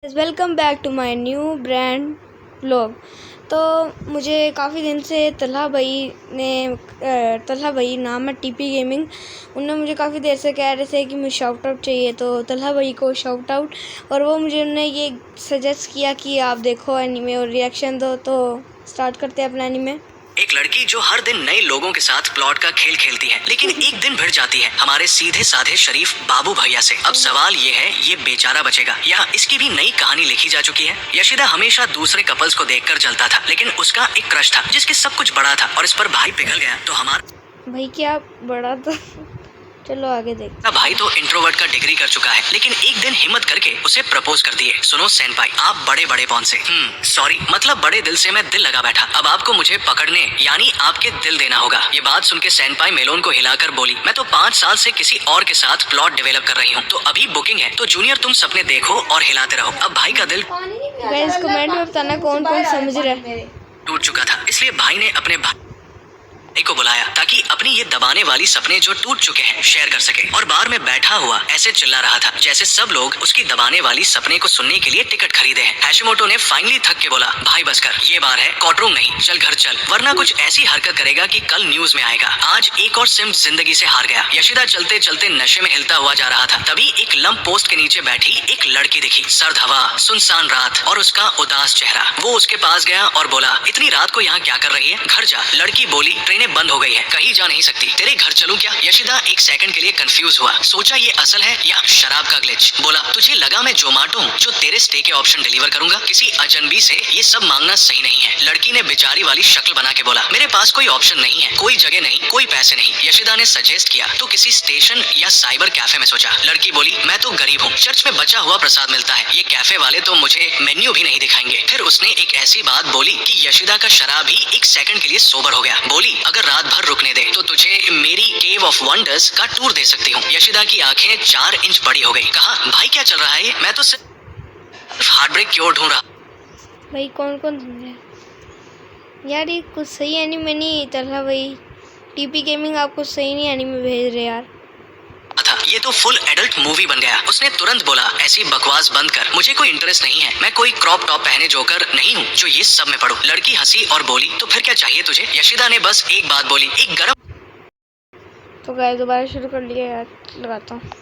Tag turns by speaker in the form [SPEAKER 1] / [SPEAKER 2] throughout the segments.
[SPEAKER 1] Welcome back to my new brand vlog. तो मुझे काफ़ी दिन से तलहा भाई नाम है टीपी गेमिंग। उन्होंने मुझे काफ़ी देर से कह रहे थे कि मुझे शाउट आउट चाहिए, तो तलहा भाई को शाउट आउट। और वो मुझे उन्होंने ये सजेस्ट किया कि आप देखो एनीमे और रिएक्शन दो। तो स्टार्ट करते हैं अपना एनीमे।
[SPEAKER 2] एक लड़की जो हर दिन नए लोगों के साथ प्लॉट का खेल खेलती है, लेकिन एक दिन भिड़ जाती है हमारे सीधे साधे शरीफ बाबू भैया से। अब सवाल ये है, ये बेचारा बचेगा या इसकी भी नई कहानी लिखी जा चुकी है। यशिदा हमेशा दूसरे कपल्स को देखकर जलता था, लेकिन उसका एक क्रश था जिसके सब कुछ बड़ा था और इस पर भाई पिघल गया तो हमारा
[SPEAKER 1] भाई क्या बड़ा था। चलो आगे देखते।
[SPEAKER 2] भाई तो इंट्रोवर्ट का डिग्री कर चुका है, लेकिन एक दिन हिम्मत करके उसे प्रपोज कर दिए। सुनो सेनपाई, आप बड़े पौन से सॉरी मतलब बड़े दिल से मैं दिल लगा बैठा। अब आपको मुझे पकड़ने यानी आपके दिल देना होगा। ये बात सुन के सेनपाई मेलोन को हिलाकर बोली, मैं तो 5 साल से किसी और के साथ प्लॉट डेवलप कर रही हूँ, तो अभी बुकिंग है, तो जूनियर तुम सपने देखो और हिलाते रहो। अब भाई का दिल
[SPEAKER 1] गाइस कमेंट में बताना कौन कौन समझ रहा है।
[SPEAKER 2] टूट चुका था, इसलिए भाई ने अपने भाई को बुलाया ताकि अपनी ये दबाने वाली सपने जो टूट चुके हैं शेयर कर सके। और बार में बैठा हुआ ऐसे चिल्ला रहा था जैसे सब लोग उसकी दबाने वाली सपने को सुनने के लिए टिकट खरीदे हैं। हैशिमोटो ने फाइनली थक के बोला, भाई बस कर, ये बार है कोर्टरूम नहीं, चल घर चल, वरना कुछ ऐसी हरकत करेगा कि कल न्यूज में आएगा। आज एक और सिम जिंदगी से हार गया। यशिदा चलते चलते नशे में हिलता हुआ जा रहा था, तभी एक लंप पोस्ट के नीचे बैठी एक लड़की दिखी। सर्द हवा, सुनसान रात और उसका उदास चेहरा। वो उसके पास गया और बोला, इतनी रात को यहाँ क्या कर रही है, घर जा। लड़की बोली, ट्रेनें बंद हो गई है, कहीं जा नहीं सकती, तेरे घर चलूं क्या। यशिदा एक सेकंड के लिए कंफ्यूज हुआ, सोचा ये असल है या शराब का ग्लिच। बोला, तुझे लगा मैं जोमाटो हूँ जो तेरे स्टे के ऑप्शन डिलीवर करूंगा। किसी अजनबी से ये सब मांगना सही नहीं है। लड़की ने बेचारी वाली शक्ल बना के बोला, मेरे पास कोई ऑप्शन नहीं है, कोई जगह नहीं, कोई पैसे नहीं। यशिदा ने सजेस्ट किया, तो किसी स्टेशन या साइबर कैफे में सोचा। लड़की बोली, मैं तो गरीब हूँ, चर्च में बचा हुआ प्रसाद मिलता है, ये कैफे वाले तो मुझे मेन्यू भी नहीं दिखाएंगे। फिर उसने एक ऐसी बात बोली कि यशिदा का शराब ही एक सेकंड के लिए सोबर हो गया। बोली, अगर रात भर रुकने दे तो तुझे मेरी केव ऑफ वंडर्स का टूर दे सकती हूँ। यशिदा की आंखें 4 इंच बड़ी हो गई। कहा, भाई क्या चल रहा है ये, मैं तो सिर्फ हार्ट ब्रेक क्योर ढूंढ रहा।
[SPEAKER 1] भाई कौन कौन है यार, ये कुछ सही एनीमे नहीं तलहा भाई। टीपी गेमिंग आपको सही नहीं एनीमे भेज रहे यार।
[SPEAKER 2] था, ये तो फुल एडल्ट मूवी बन गया। उसने तुरंत बोला, ऐसी बकवास बंद कर, मुझे कोई इंटरेस्ट नहीं है, मैं कोई क्रॉप टॉप पहने जोकर नहीं हूँ जो ये सब में पढ़ूं। लड़की हंसी और बोली, तो फिर क्या चाहिए तुझे। यशिदा ने बस एक बात बोली, एक गरम
[SPEAKER 1] तो गाइस दोबारा शुरू कर लिया यार, लगाता हूँ।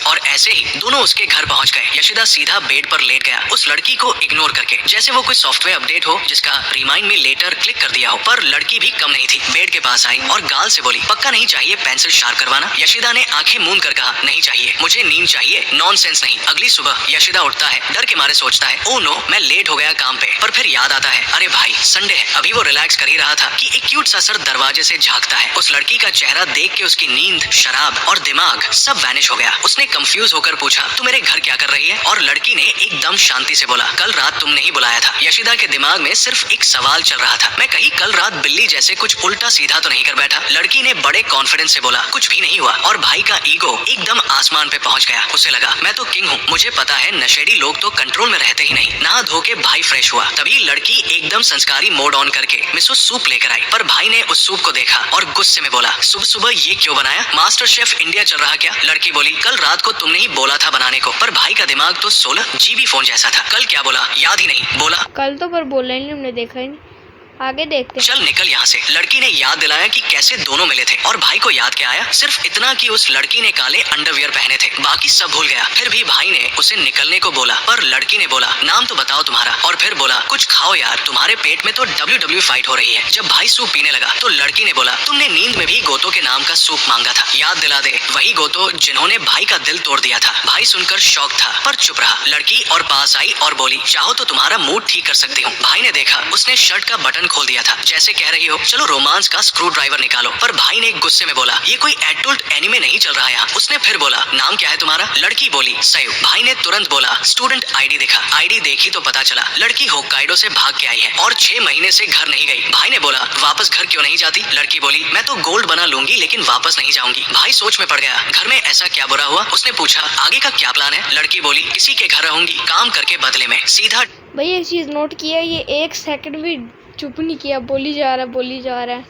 [SPEAKER 2] और ऐसे ही दोनों उसके घर पहुंच गए। यशिदा सीधा बेड पर लेट गया, उस लड़की को इग्नोर करके, जैसे वो कोई सॉफ्टवेयर अपडेट हो जिसका रिमाइंड मी लेटर क्लिक कर दिया हो। पर लड़की भी कम नहीं थी, बेड के पास आई और गाल से बोली, पक्का नहीं चाहिए पेंसिल शार्प करवाना। यशिदा ने आंखें मूंद कर कहा, नहीं चाहिए, मुझे नींद चाहिए, नॉनसेंस नहीं। अगली सुबह यशिदा उठता है, डर के मारे सोचता है, ओ नो मैं लेट हो गया काम पे। पर फिर याद आता है, अरे भाई संडे है। अभी वो रिलैक्स कर ही रहा था कि एक क्यूट सा सर दरवाजे से झांकता है। उस लड़की का चेहरा देख के उसकी नींद, शराब और दिमाग सब वैनिश हो गया। उसने कंफ्यूज होकर पूछा, तू मेरे घर क्या कर रही है। और लड़की ने एकदम शांति से बोला, कल रात तुमने ही बुलाया था। यशिदा के दिमाग में सिर्फ एक सवाल चल रहा था, मैं कहीं कल रात बिल्ली जैसे कुछ उल्टा सीधा तो नहीं कर बैठा। लड़की ने बड़े कॉन्फिडेंस से बोला, कुछ भी नहीं हुआ। और भाई का ईगो एकदम आसमान पे पहुंच गया। उसे लगा, मैं तो किंग हूँ, मुझे पता है नशेड़ी लोग तो कंट्रोल में रहते ही नहीं। नहा धो के भाई फ्रेश हुआ, तभी लड़की एकदम संस्कारी मोड ऑन करके मिसो सूप लेकर आई। पर भाई ने उस सूप को देखा और गुस्से में बोला, सुबह सुबह ये क्यों बनाया, मास्टर शेफ इंडिया चल रहा क्या। लड़की बोली, कल रात को तुमने ही बोला था बनाने को। पर भाई का दिमाग तो 16 GB फोन जैसा था, कल क्या बोला याद ही नहीं। बोला
[SPEAKER 1] कल तो पर बोला ही नहीं, हमने देखा ही नहीं। आगे देखते।
[SPEAKER 2] चल निकल यहाँ से। लड़की ने याद दिलाया कि कैसे दोनों मिले थे। और भाई को याद क्या आया, सिर्फ इतना कि उस लड़की ने काले अंडरवियर पहने थे, बाकी सब भूल गया। फिर भी भाई ने उसे निकलने को बोला, पर लड़की ने बोला, नाम तो बताओ तुम्हारा। और फिर बोला, कुछ खाओ यार, तुम्हारे पेट में तो WWE फाइट हो रही है। जब भाई सूप पीने लगा तो लड़की ने बोला, तुमने नींद में भी गोतो के नाम का सूप मांगा था, याद दिला दे, वही गोतो जिन्होंने भाई का दिल तोड़ दिया था। भाई सुनकर शौक था पर चुप रहा। लड़की और पास आई और बोली, चाहो तो तुम्हारा मूड ठीक कर सकती हूँ। भाई ने देखा, उसने शर्ट का बटन खोल दिया था, जैसे कह रही हो चलो रोमांस का स्क्रू ड्राइवर निकालो। पर भाई ने गुस्से में बोला, ये कोई एडल्ट एनीमे नहीं चल रहा यहाँ। उसने फिर बोला, नाम क्या है तुम्हारा। लड़की बोली, सयू। भाई ने तुरंत बोला, स्टूडेंट आईडी दिखा। आईडी देखी तो पता चला लड़की होक्काइडो से भाग के आई है और 6 महीने से घर नहीं गई। भाई ने बोला, वापस घर क्यों नहीं जाती। लड़की बोली, मैं तो गोल्ड बना लूंगी लेकिन वापस नहीं जाऊंगी। भाई सोच में पड़ गया, घर में ऐसा क्या बुरा हुआ। उसने पूछा, आगे का क्या प्लान है। लड़की बोली, किसी के घर रहूंगी काम करके बदले में। सीधा
[SPEAKER 1] भाई एक चीज नोट किया, ये 1 सेकंड भी चुप नहीं किया, बोली जा रहा है।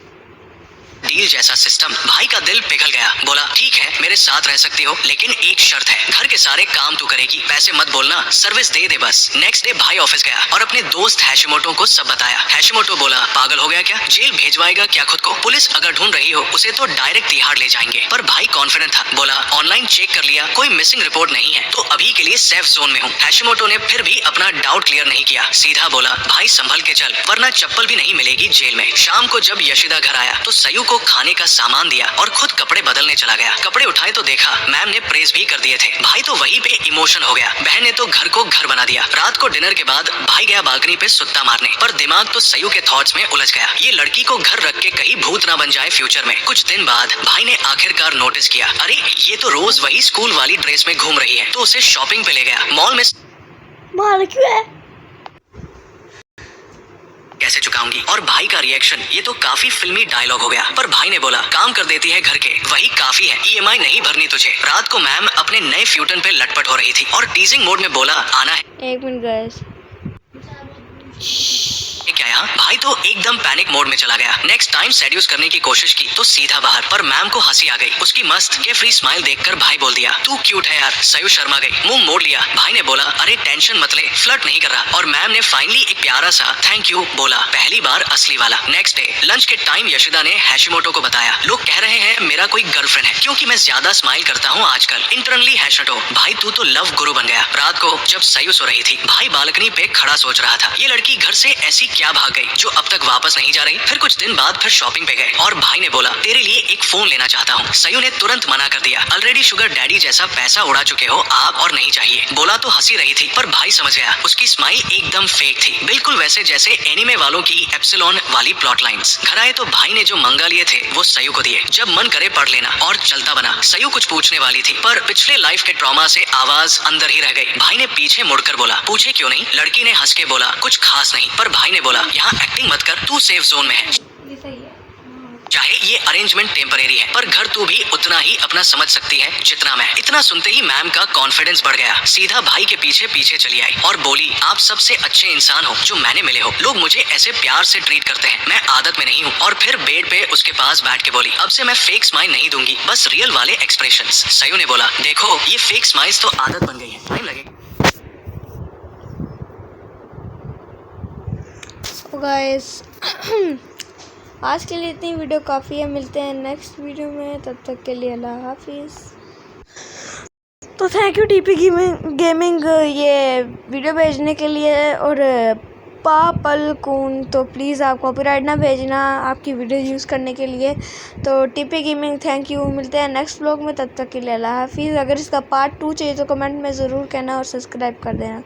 [SPEAKER 2] डील जैसा सिस्टम कसम। भाई का दिल पिघल गया। बोला ठीक है मेरे साथ रह सकती हो, लेकिन एक शर्त है, घर के सारे काम तू करेगी, पैसे मत बोलना, सर्विस दे दे बस। नेक्स्ट डे भाई ऑफिस गया और अपने दोस्त हैशिमोटो को सब बताया। हैशिमोटो बोला पागल हो गया क्या, जेल भेजवाएगा क्या खुद को, पुलिस अगर ढूंढ रही हो उसे तो डायरेक्ट तिहाड़ ले जाएंगे। पर भाई कॉन्फिडेंट था। बोला ऑनलाइन चेक कर लिया, कोई मिसिंग रिपोर्ट नहीं है, तो अभी के लिए सेफ जोन में हूँ। हैशिमोटो ने फिर भी अपना डाउट क्लियर नहीं किया। सीधा बोला भाई संभल के चल, वरना चप्पल भी नहीं मिलेगी जेल में। शाम को जब यशिदा घर आया तो सयू को खाने का सामान दिया और खुद कपड़े बदलने चला गया। कपड़े उठाए तो देखा मैम ने प्रेस भी कर दिए थे। भाई तो वहीं पे इमोशन हो गया। बहन ने तो घर को घर बना दिया। रात को डिनर के बाद भाई गया बालकनी पे सुत्ता मारने, पर दिमाग तो सयू के थॉट्स में उलझ गया। ये लड़की को घर रख के कहीं भूत ना बन जाए फ्यूचर में। कुछ दिन बाद भाई ने आखिरकार नोटिस किया, अरे ये तो रोज वही स्कूल वाली ड्रेस में घूम रही है, तो उसे शॉपिंग पे ले गया। मॉल में कैसे चुकाऊंगी, और भाई का रिएक्शन ये तो काफी फिल्मी डायलॉग हो गया। पर भाई ने बोला काम कर देती है घर के, वही काफी है, EMI नहीं भरनी तुझे। रात को मैम अपने नए फ्यूटन पे लटपट हो रही थी और टीजिंग मोड में बोला आना है।
[SPEAKER 1] एक मिनट गाइस,
[SPEAKER 2] क्या यहाँ? भाई तो एकदम पैनिक मोड में चला गया। नेक्स्ट टाइम सेड्यूस करने की कोशिश की तो सीधा बाहर, पर मैम को हंसी आ गई। उसकी मस्त के फ्री स्माइल देखकर भाई बोल दिया तू क्यूट है यार। सयू शर्मा गई, मुंह मोड़ लिया। भाई ने बोला अरे टेंशन मत ले, फ्लर्ट नहीं कर रहा। और मैम ने फाइनली एक प्यारा सा थैंक यू बोला, पहली बार असली वाला। नेक्स्ट डे लंच के टाइम यशिदा ने हैशिमोटो को बताया, लोग कह रहे हैं मेरा कोई गर्लफ्रेंड है क्योंकि मैं ज्यादा स्माइल करता हूँ आजकल। इंटरनली हैशिमोटो भाई तू तो लव गुरु बन गया। रात को जब सयू सो रही थी, भाई बालकनी पे खड़ा सोच रहा था, ये लड़की घर से ऐसी क्या भाग गई जो अब तक वापस नहीं जा रही। फिर कुछ दिन बाद फिर शॉपिंग पे गए और भाई ने बोला तेरे लिए एक फोन लेना चाहता हूँ। सयू ने तुरंत मना कर दिया, ऑलरेडी शुगर डैडी जैसा पैसा उड़ा चुके हो आप, और नहीं चाहिए। बोला तो हंसी रही थी, पर भाई समझ गया उसकी स्माइल एकदम फेक थी, बिल्कुल वैसे जैसे एनिमे वालों की एप्सिलॉन वाली प्लॉट लाइंस। घर आए तो भाई ने जो मंगा लिए थे वो सयू को दिए, जब मन करे पढ़ लेना, और चलता बना। सयू कुछ पूछने वाली थी, पर पिछले लाइफ के ट्रॉमा से आवाज अंदर ही रह गई। भाई ने पीछे मुड़कर बोला पूछे क्यों नहीं। लड़की ने हंस के बोला कुछ खास नहीं, पर भाई ने बोला यहाँ एक्टिंग मत कर, तू सेफ जोन में है, चाहे ये अरेंजमेंट टेम्परेरी है, पर घर तू भी उतना ही अपना समझ सकती है जितना मैं। इतना सुनते ही मैम का कॉन्फिडेंस बढ़ गया। सीधा भाई के पीछे पीछे चली आई और बोली आप सबसे अच्छे इंसान हो जो मैंने मिले हो, लोग मुझे ऐसे प्यार से ट्रीट करते हैं, मैं आदत में नहीं हूँ। और फिर बेड पे उसके पास बैठ के बोली अब से मैं फेक स्माइल नहीं दूंगी, बस रियल वाले एक्सप्रेशंस। सयू ने बोला देखो ये फेक स्माइल्स तो आदत बन गई है, टाइम लगेगा।
[SPEAKER 1] गाइस आज के लिए इतनी वीडियो काफ़ी है, मिलते हैं नेक्स्ट वीडियो में, तब तक के लिए अल्लाह हाफिज़। तो थैंक यू टीपी गेमिंग ये वीडियो भेजने के लिए। और पापलकून तो प्लीज़ आप कॉपीराइट ना भेजना आपकी वीडियो यूज़ करने के लिए। तो टीपी गेमिंग थैंक यू, मिलते हैं नेक्स्ट व्लॉग में, तब तक के लिए अल्लाह हाफिज़। अगर इसका पार्ट 2 चाहिए तो कमेंट में ज़रूर कहना और सब्सक्राइब कर देना।